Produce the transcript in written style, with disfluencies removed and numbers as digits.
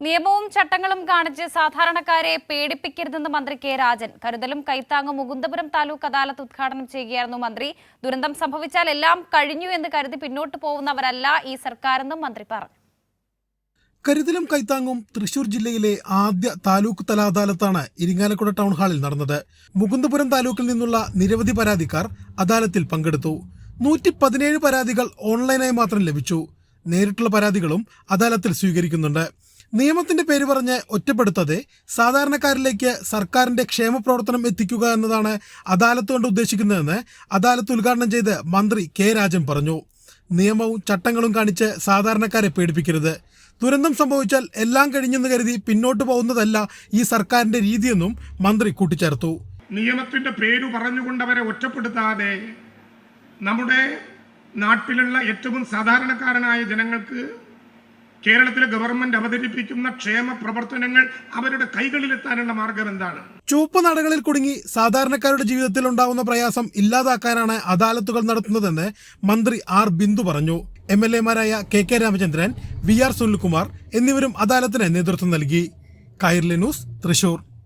നിയമവും ചട്ടങ്ങളും കാണിച്ച് സാധാരണക്കാരെ പേടിപ്പിക്കരുതെന്ന് മന്ത്രി കെ രാജൻ. കരുതലും കൈത്താങ്ങും മുകുന്ദപുരം താലൂക്ക് അദാലത്ത് ഉദ്ഘാടനം ചെയ്യുകയായിരുന്നു മന്ത്രി. ദുരന്തം സംഭവിച്ചാൽ എല്ലാം കഴിഞ്ഞു എന്ന് കരുതി പിന്നോട്ട് പോകുന്നവരല്ല ഈ സർക്കാരെന്നും മന്ത്രി പറഞ്ഞു. കരുതലും കൈത്താങ്ങും തൃശൂർ ജില്ലയിലെ ആദ്യ താലൂക്ക് തല അദാലത്താണ് ഇരിങ്ങാലക്കുട ടൗൺ ഹാളിൽ നടന്നത്. മുകുന്ദപുരം താലൂക്കിൽ നിന്നുള്ള നിരവധി പരാതിക്കാർ അദാലത്തിൽ പങ്കെടുത്തു. 117 പരാതികൾ ഓൺലൈനായി മാത്രം ലഭിച്ചു. നേരിട്ടുള്ള പരാതികളും അദാലത്തിൽ സ്വീകരിക്കുന്നുണ്ട്. നിയമത്തിന്റെ പേര് പറഞ്ഞ് ഒറ്റപ്പെടുത്താതെ സാധാരണക്കാരിലേക്ക് സർക്കാരിന്റെ ക്ഷേമപ്രവർത്തനം എത്തിക്കുക എന്നതാണ് അദാലത്ത് കൊണ്ട് ഉദ്ദേശിക്കുന്നതെന്ന് അദാലത്ത് ഉദ്ഘാടനം ചെയ്ത് മന്ത്രി കെ രാജൻ പറഞ്ഞു. നിയമവും ചട്ടങ്ങളും കാണിച്ച് സാധാരണക്കാരെ പേടിപ്പിക്കരുത്. ദുരന്തം സംഭവിച്ചാൽ എല്ലാം കഴിഞ്ഞെന്ന് കരുതി പിന്നോട്ട് പോകുന്നതല്ല ഈ സർക്കാരിന്റെ രീതിയെന്നും മന്ത്രി കൂട്ടിച്ചേർത്തു. നിയമത്തിന്റെ പേര് പറഞ്ഞുകൊണ്ട് അവരെ ഒറ്റപ്പെടുത്താതെ നമ്മുടെ നാട്ടിലുള്ള ഏറ്റവും സാധാരണക്കാരനായ ജനങ്ങൾക്ക് കേരളത്തിലെ ഗവൺമെന്റ് അവതരിപ്പിക്കുന്ന ക്ഷേമ പ്രവർത്തനങ്ങൾ അവരുടെ കൈകളിലെത്താനുള്ള മാർഗം എന്താണ്? ചുവപ്പ് നാടകളിൽ കുടുങ്ങി സാധാരണക്കാരുടെ ജീവിതത്തിൽ ഉണ്ടാവുന്ന പ്രയാസം ഇല്ലാതാക്കാനാണ് അദാലത്തുകൾ നടത്തുന്നതെന്ന് മന്ത്രി ആർ ബിന്ദു പറഞ്ഞു. MLA-മാരായ കെ രാമചന്ദ്രൻ, VR സുനിൽകുമാർ എന്നിവരും അദാലത്തിന് നേതൃത്വം നൽകി. കൈരളി ന്യൂസ്, തൃശൂർ.